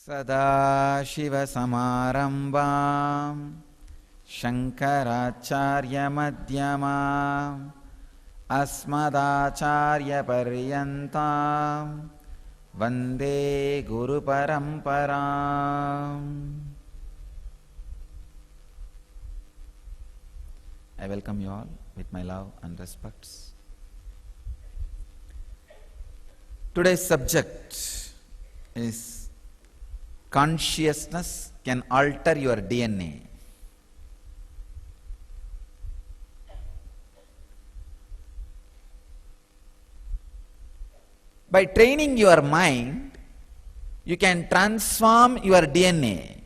सदाशिवसमारम्भां शङ्कराचार्यमध्यमाम् अस्मदाचार्यपर्यन्तां वन्दे गुरुपरम्पराम्. I welcome you all with my love and respects. Today's subject is consciousness can alter your DNA. By training your mind, you can transform your DNA.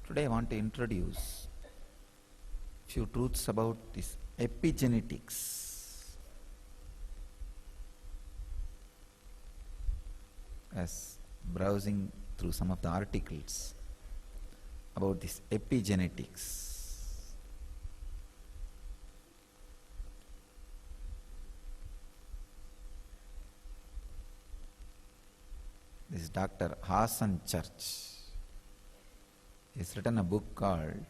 Today I want to introduce few truths about this epigenetics. As browsing through some of the articles about this epigenetics, this is Dr. Hassan Church. He's written a book called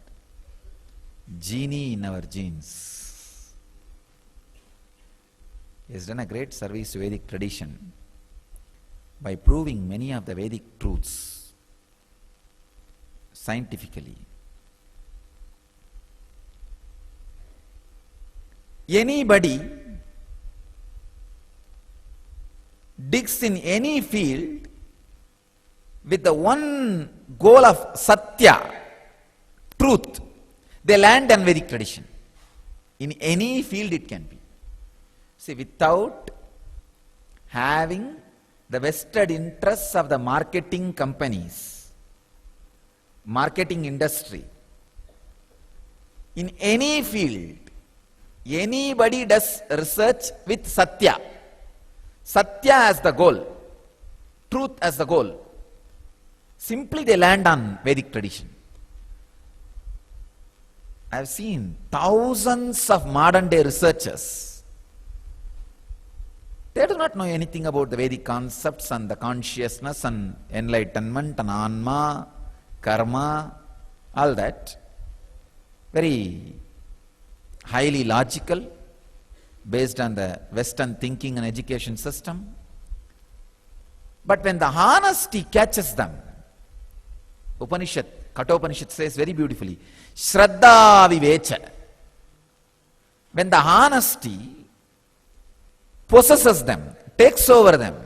Genie in Our Genes. He has done a great service to Vedic tradition by proving many of the Vedic truths scientifically. Anybody digs in any field with the one goal of Satya, truth, they land on Vedic tradition. In any field it can be. See, without having the vested interests of the marketing companies, marketing industry, in any field, anybody does research with Satya. Satya as the goal, truth as the goal. Simply they land on Vedic tradition. I have seen thousands of modern day researchers. They do not know anything about the Vedic concepts and the consciousness and enlightenment and Anma, Karma, all that. Very highly logical, based on the Western thinking and education system. But when the honesty catches them, Upanishad, Kathopanishad says very beautifully, Shraddha Vivecha. When the honesty possesses them, takes over them.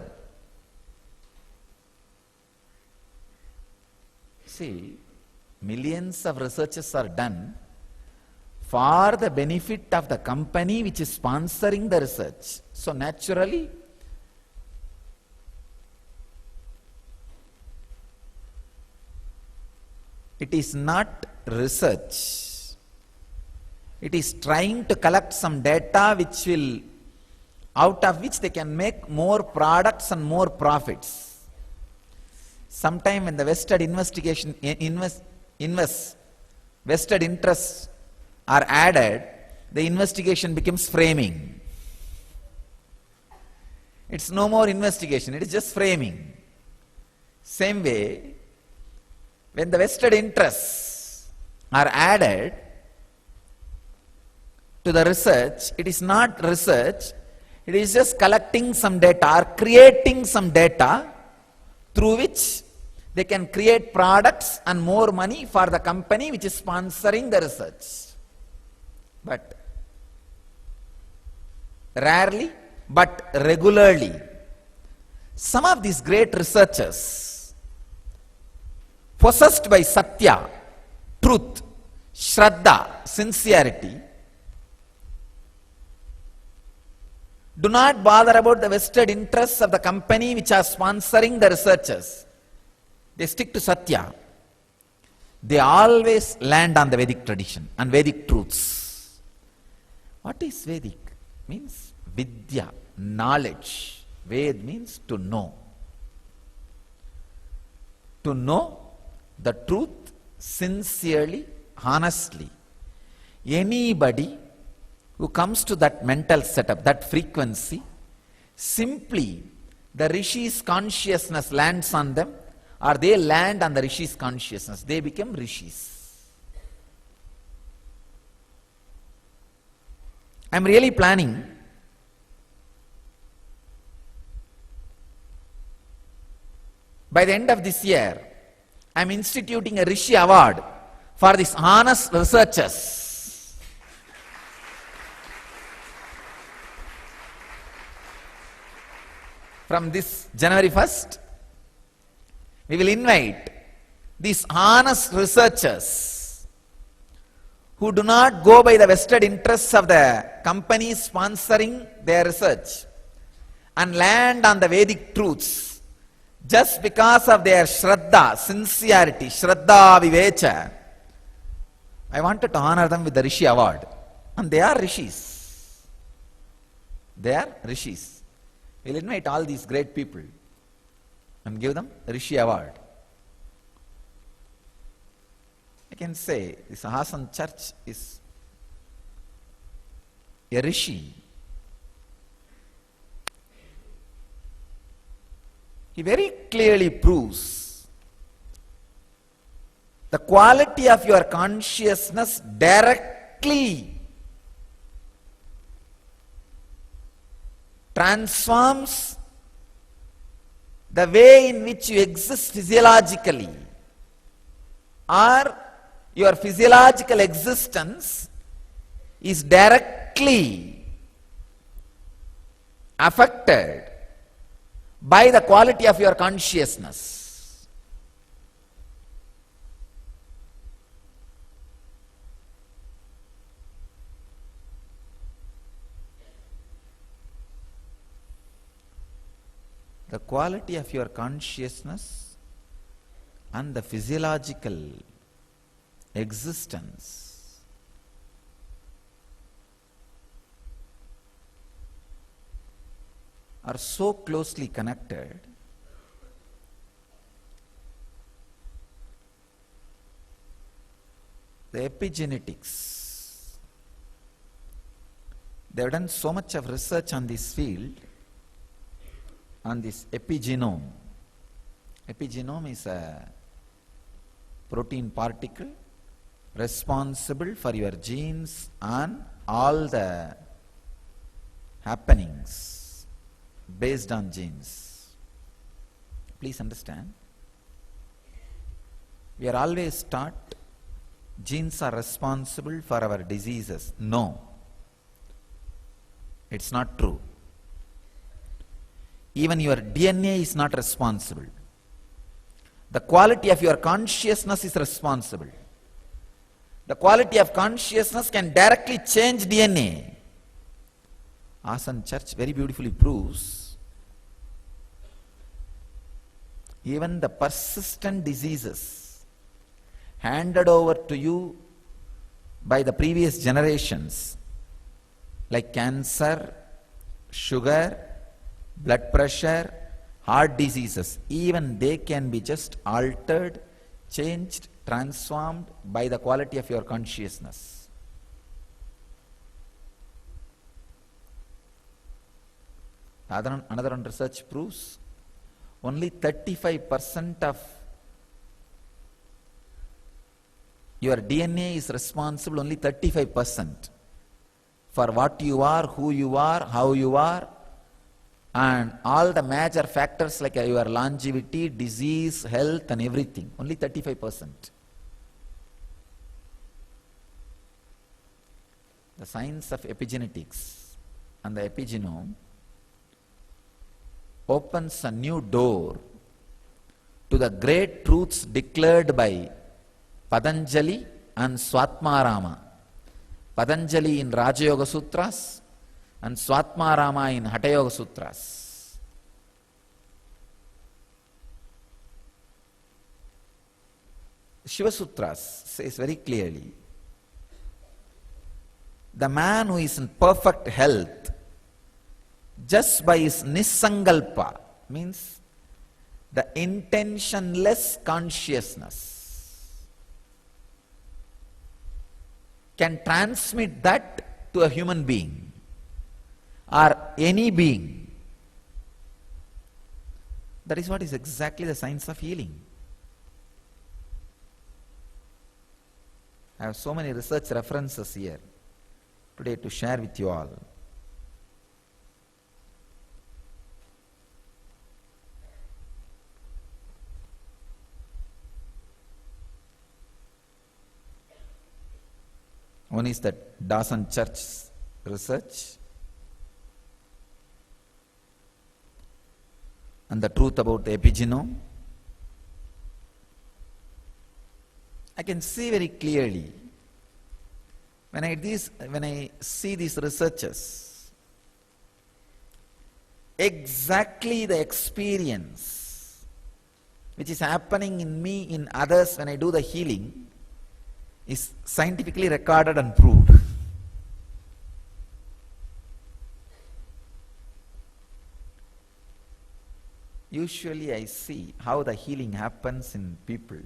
See, millions of researches are done for the benefit of the company which is sponsoring the research. So naturally, it is not research. It is trying to collect some data which will, out of which they can make more products and more profits. Sometime when the vested vested interests are added, the investigation becomes framing. It's no more investigation, it is just framing. Same way, when the vested interests are added to the research, it is not research, it is just collecting some data or creating some data through which they can create products and more money for the company which is sponsoring the research. But rarely, but regularly, some of these great researchers, possessed by Satya, truth, Shraddha, sincerity, do not bother about the vested interests of the company which are sponsoring the researchers. They stick to Satya. They always land on the Vedic tradition and Vedic truths. What is Vedic? Means Vidya, knowledge. Ved means to know. To know the truth sincerely, honestly. Anybody who comes to that mental setup, that frequency, simply the Rishi's consciousness lands on them, or they land on the Rishi's consciousness. They become Rishis. I am really planning by the end of this year, I am instituting a Rishi Award for these honest researchers. From this January 1st, we will invite these honest researchers who do not go by the vested interests of the companies sponsoring their research and land on the Vedic truths just because of their Shraddha, sincerity, Shraddha Vivecha. I wanted to honor them with the Rishi Award. And they are Rishis. They are Rishis. We'll invite all these great people and give them the Rishi Award. I can say this Hasan church is a Rishi. He very clearly proves the quality of your consciousness directly transforms the way in which you exist physiologically, or your physiological existence is directly affected by the quality of your consciousness. The quality of your consciousness and the physiological existence are so closely connected the epigenetics, they have done so much of research on this field, on this epigenome. Epigenome is a protein particle responsible for your genes and all the happenings based on genes. Please understand, we are always taught genes are responsible for our diseases. No, it's not true. Even your DNA is not responsible. The quality of your consciousness is responsible. The quality of consciousness can directly change DNA. Hasan Church very beautifully proves even the persistent diseases handed over to you by the previous generations, like cancer, sugar, blood pressure, heart diseases, even they can be just altered, changed, transformed by the quality of your consciousness. Another one research proves only 35% of your DNA is responsible, only 35%, for what you are, who you are, how you are, and all the major factors like your longevity, disease, health and everything. Only 35%. The science of epigenetics and the epigenome opens a new door to the great truths declared by Patanjali and Swatmarama. Patanjali in Raja Yoga Sutras and Swatmarama in Hatha Yoga Sutras. Shiva Sutras says very clearly, the man who is in perfect health just by his Nisangalpa, means the intentionless consciousness, can transmit that to a human being or any being. That is what is exactly the science of healing. I have so many research references here today to share with you all. One is that Dawson Church research and the truth about the epigenome. I can see very clearly when I see these researches, exactly the experience which is happening in me, in others when I do the healing, is scientifically recorded and proved. Usually I see how the healing happens in people.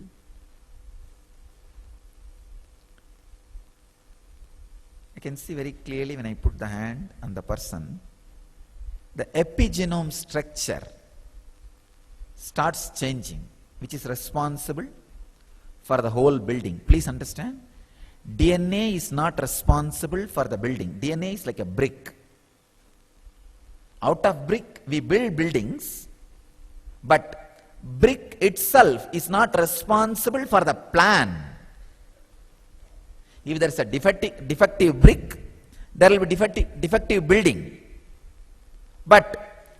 I can see very clearly when I put the hand on the person, the epigenome structure starts changing, which is responsible for the whole building. Please understand, DNA is not responsible for the building. DNA is like a brick. Out of brick we build buildings, but brick itself is not responsible for the plan. If there is a defective brick, there will be defective building. But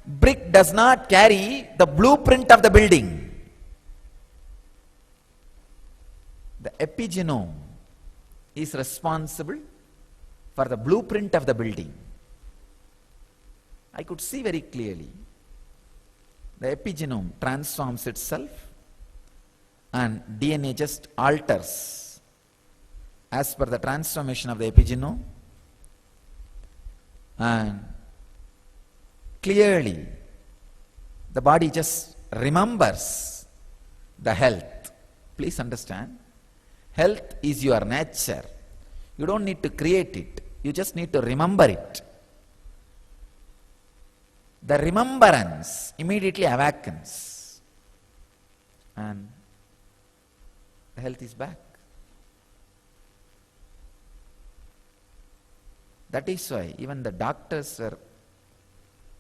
brick does not carry the blueprint of the building. The epigenome is responsible for the blueprint of the building. I could see very clearly. The epigenome transforms itself and DNA just alters as per the transformation of the epigenome, and clearly the body just remembers the health. Please understand, health is your nature. You don't need to create it, you just need to remember it. The remembrance immediately awakens and the health is back. That is why even the doctors were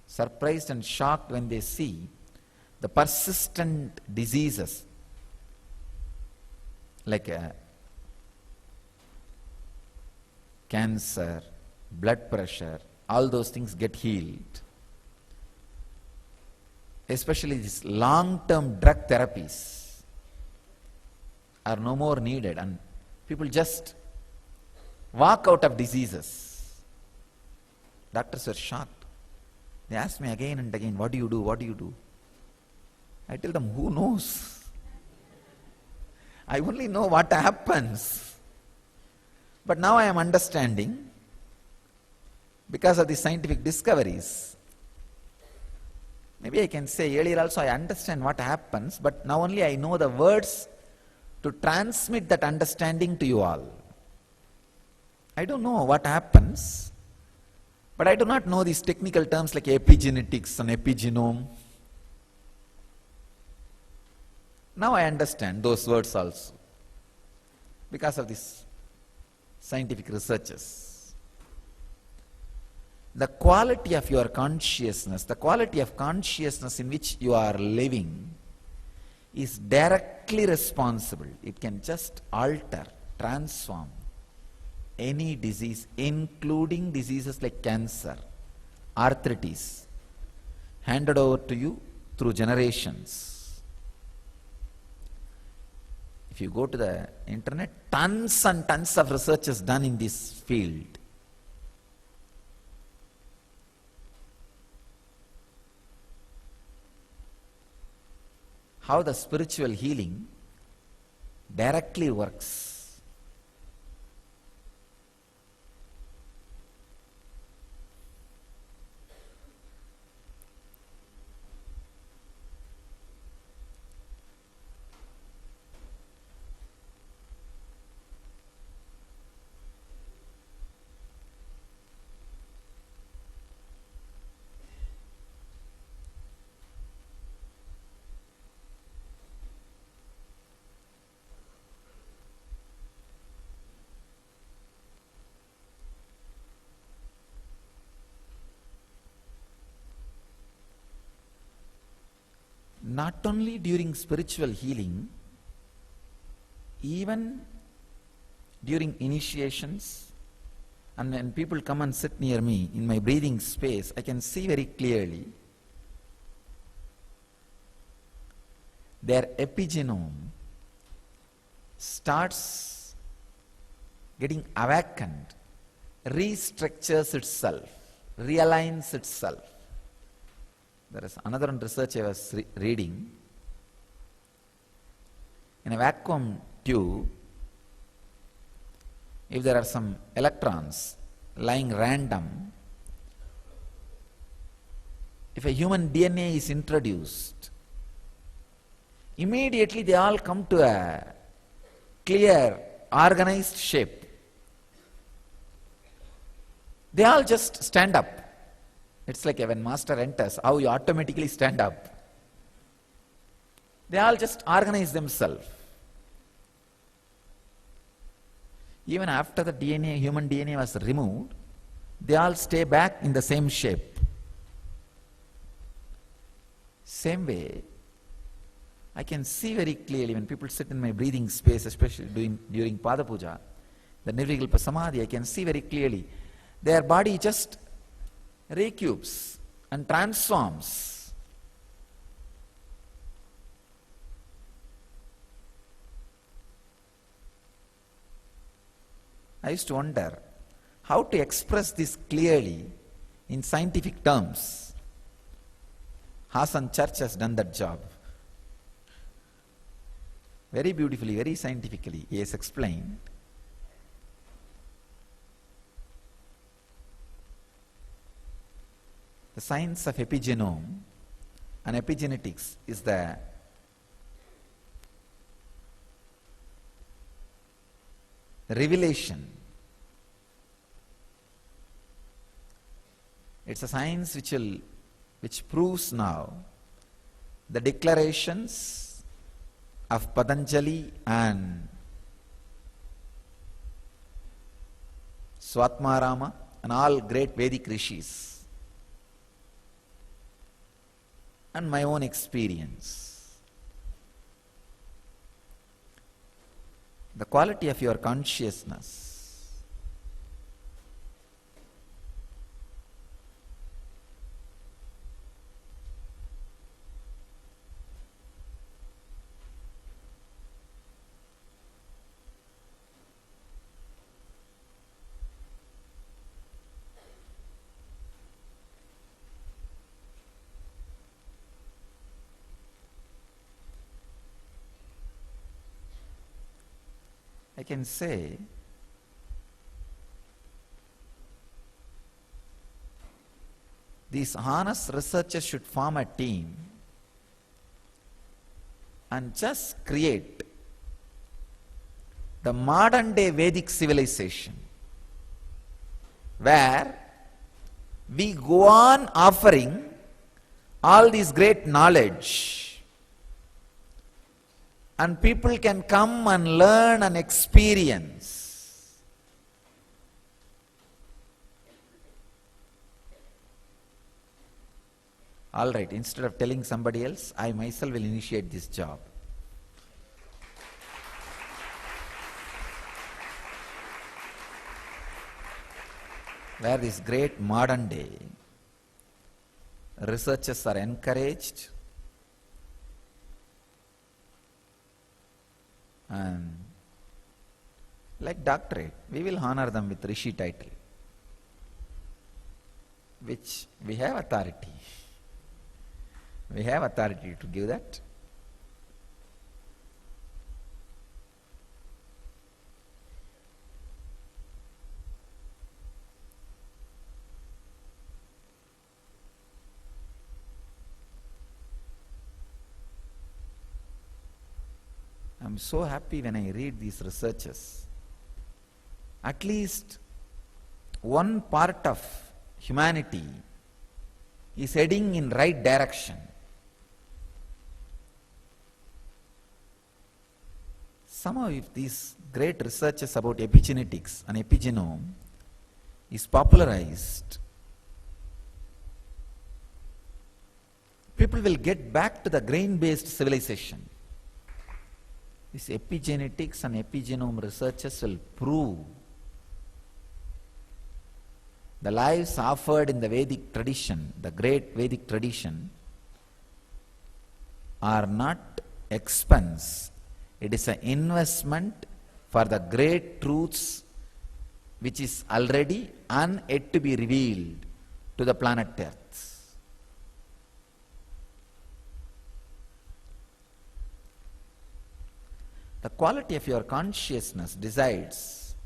surprised and shocked when they see the persistent diseases like cancer, blood pressure, all those things get healed. Especially these long-term drug therapies are no more needed and people just walk out of diseases. Doctors were shocked. They asked me again and again, what do you do? What do you do? I tell them, who knows? I only know what happens. But now I am understanding, because of the scientific discoveries. Maybe I can say earlier also I understand what happens, but now only I know the words to transmit that understanding to you all. I don't know what happens, but I do not know these technical terms like epigenetics and epigenome. Now I understand those words also because of these scientific researches. The quality of your consciousness, the quality of consciousness in which you are living is directly responsible. It can just alter, transform any disease, including diseases like cancer, arthritis, handed over to you through generations. If you go to the internet, tons and tons of research is done in this field. How the spiritual healing directly works. not only during spiritual healing, even during initiations, and when people come and sit near me in my breathing space, I can see very clearly their epigenome starts getting awakened, restructures itself, realigns itself. There is another research I was reading. In a vacuum tube, if there are some electrons lying random, if a human DNA is introduced, immediately they all come to a clear, organized shape. They all just stand up. It's like when master enters, how you automatically stand up. They all just organize themselves. Even after the DNA, human DNA was removed, they all stay back in the same shape. Same way, I can see very clearly when people sit in my breathing space, especially during Pada Puja, the Nirvikalpa Samadhi, I can see very clearly their body just recupes and transforms. I used to wonder how to express this clearly in scientific terms. Hassan Church has done that job. Very beautifully, very scientifically, he has explained. The science of epigenome and epigenetics is the revelation. It's a science which proves now the declarations of Patanjali and Swatmarama and all great Vedic rishis, and my own experience. The quality of your consciousness I can say these honest researchers should form a team and just create the modern day Vedic civilization where we go on offering all this great knowledge and people can come and learn and experience. All right, instead of telling somebody else, I myself will initiate this job. Where this great modern day researchers are encouraged and like doctorate, we will honor them with Rishi title, which we have authority. We have authority to give that. I'm so happy when I read these researches. At least one part of humanity is heading in right direction. Somehow if these great researches about epigenetics and epigenome is popularized, people will get back to the grain-based civilization. These epigenetics and epigenome researchers will prove the lives offered in the Vedic tradition, the great Vedic tradition, are not expense. It is an investment for the great truths which is already and yet to be revealed to the planet Earth. The quality of your consciousness decides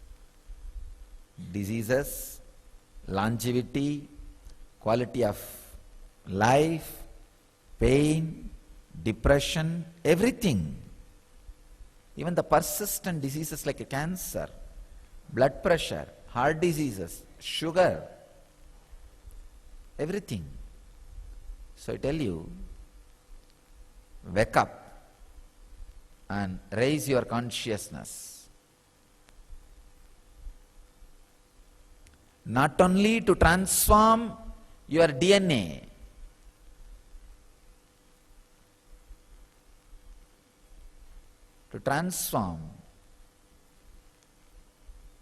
diseases, longevity, quality of life, pain, depression, everything. Even the persistent diseases like cancer, blood pressure, heart diseases, sugar, everything. So I tell you, wake up and raise your consciousness. Not only to transform your DNA, to transform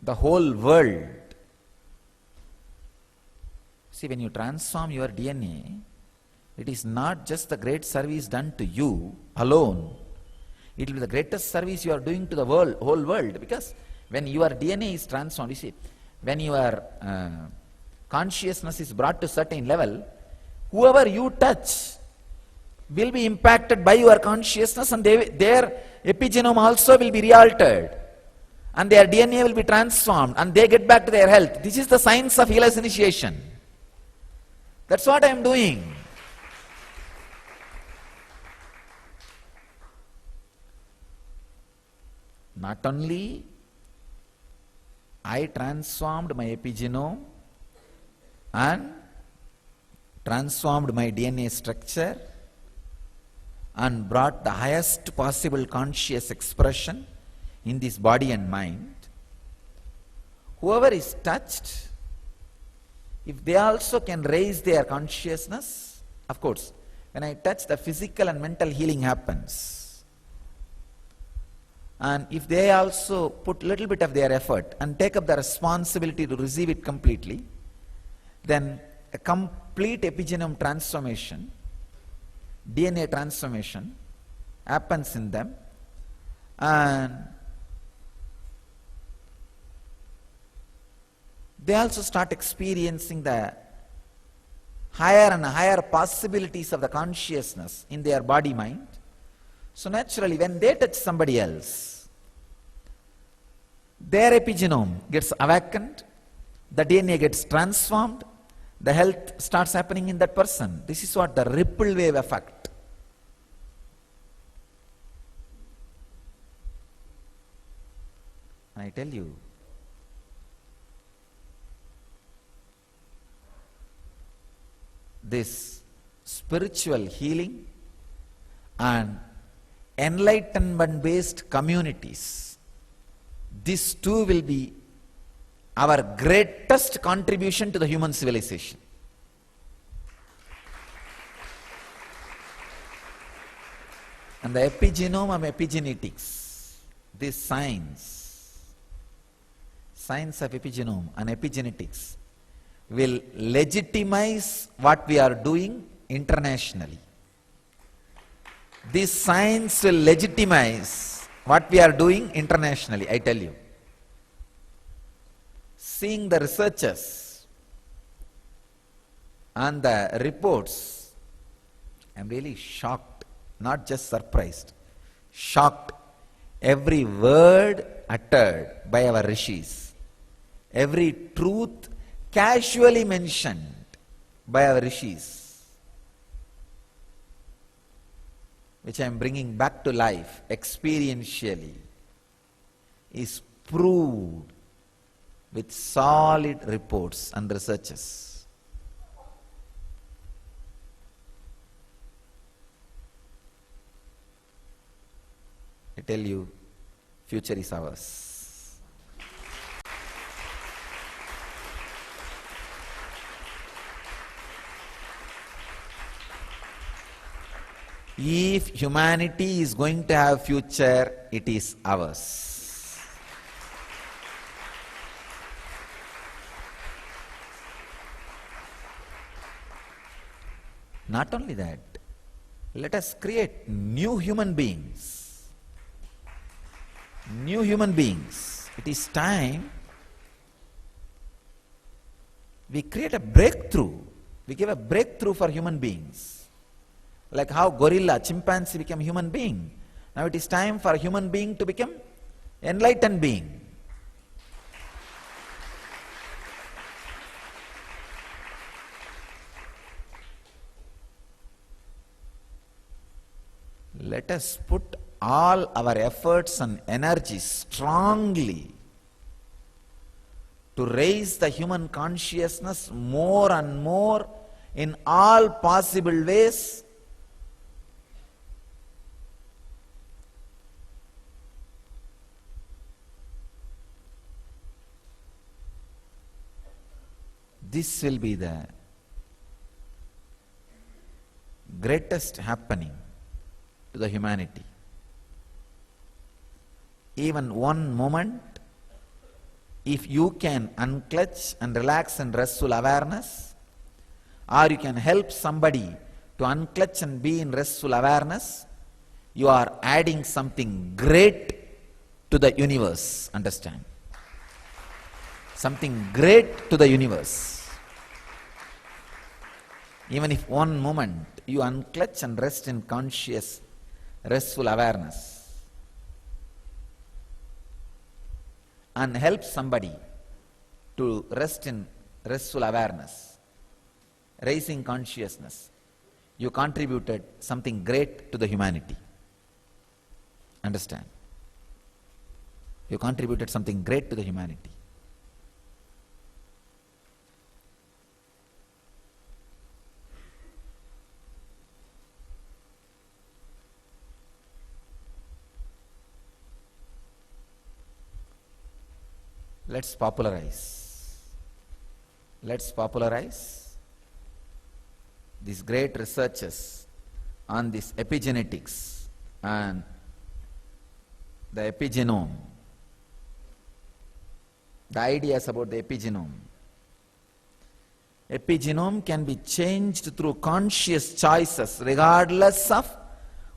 the whole world. See, when you transform your DNA, it is not just the great service done to you alone. It will be the greatest service you are doing to the world, whole world. Because when your DNA is transformed, you see, when your consciousness is brought to certain level, whoever you touch will be impacted by your consciousness, and their epigenome also will be re-altered, and their DNA will be transformed, and they get back to their health. This is the science of healer's initiation. That's what I am doing. Not only I transformed my epigenome and transformed my DNA structure and brought the highest possible conscious expression in this body and mind. Whoever is touched, if they also can raise their consciousness, of course, when I touch, the physical and mental healing happens. And if they also put little bit of their effort and take up the responsibility to receive it completely, then a complete epigenome transformation, DNA transformation happens in them, and they also start experiencing the higher and higher possibilities of the consciousness in their body mind. So naturally, when they touch somebody else, their epigenome gets awakened, the DNA gets transformed, the health starts happening in that person. This is what the ripple wave effect. And I tell you, this spiritual healing and enlightenment based communities, this too will be our greatest contribution to the human civilization. And the epigenome of epigenetics, this science of epigenome and epigenetics, will legitimize what we are doing internationally. This science will legitimize what we are doing internationally, I tell you. Seeing the researchers and the reports, I am really shocked, not just surprised, shocked. Every word uttered by our rishis, every truth casually mentioned by our rishis, which I am bringing back to life experientially, is proved with solid reports and researches. I tell you, future is ours. If humanity is going to have future, it is ours. Not only that, let us create new human beings. New human beings. It is time we create a breakthrough. We give a breakthrough for human beings. Like how gorilla, chimpanzee became human being. Now it is time for a human being to become enlightened being. Let us put all our efforts and energy strongly to raise the human consciousness more and more in all possible ways. This will be the greatest happening to the humanity. Even one moment, if you can unclutch and relax in restful awareness, or you can help somebody to unclutch and be in restful awareness, you are adding something great to the universe. Understand? Something great to the universe. Even if one moment you unclutch and rest in conscious, restful awareness, and help somebody to rest in restful awareness, raising consciousness, you contributed something great to the humanity. Understand? You contributed something great to the humanity. Let's popularize these great researches on this epigenetics and the epigenome, the ideas about the epigenome. Epigenome can be changed through conscious choices regardless of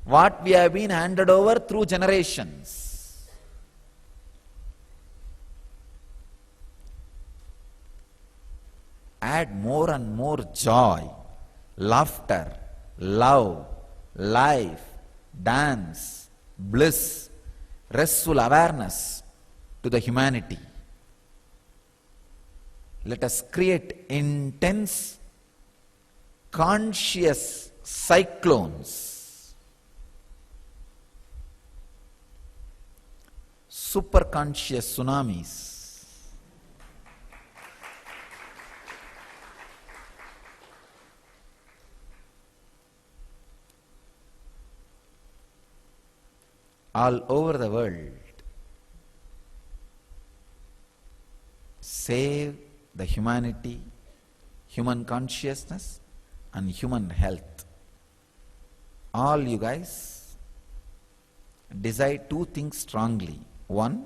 what we have been handed over through generations. Add more and more joy, laughter, love, life, dance, bliss, restful awareness to the humanity. Let us create intense, conscious cyclones, superconscious tsunamis. All over the world. Save the humanity, human consciousness, and human health. All you guys decide two things strongly. One,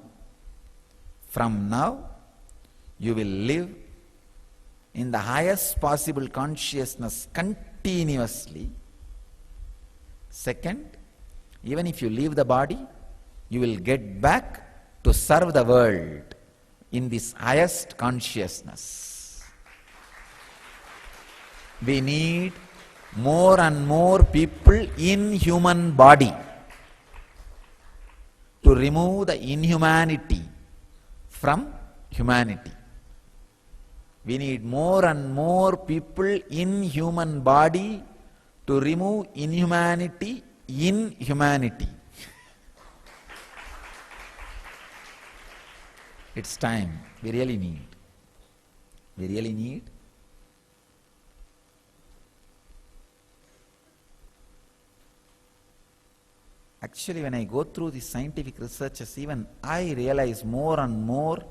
from now you will live in the highest possible consciousness continuously. Second, even if you leave the body, you will get back to serve the world in this highest consciousness. We need more and more people in human body to remove the inhumanity from humanity. We need more and more people in human body to remove inhumanity in humanity. It's time. We really need. Actually, when I go through the scientific researches, even I realize more and more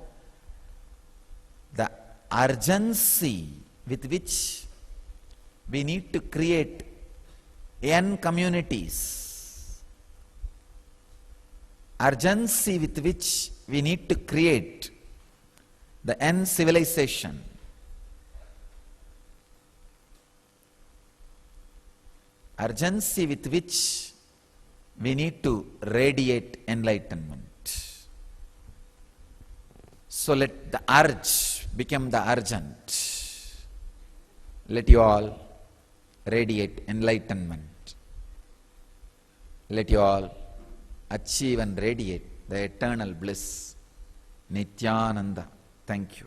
the urgency with which we need to create N communities. Urgency with which we need to create the N civilization. Urgency with which we need to radiate enlightenment. So let the urge become the urgent. Let you all radiate enlightenment. Let you all achieve and radiate the eternal bliss. Nityananda. Thank you.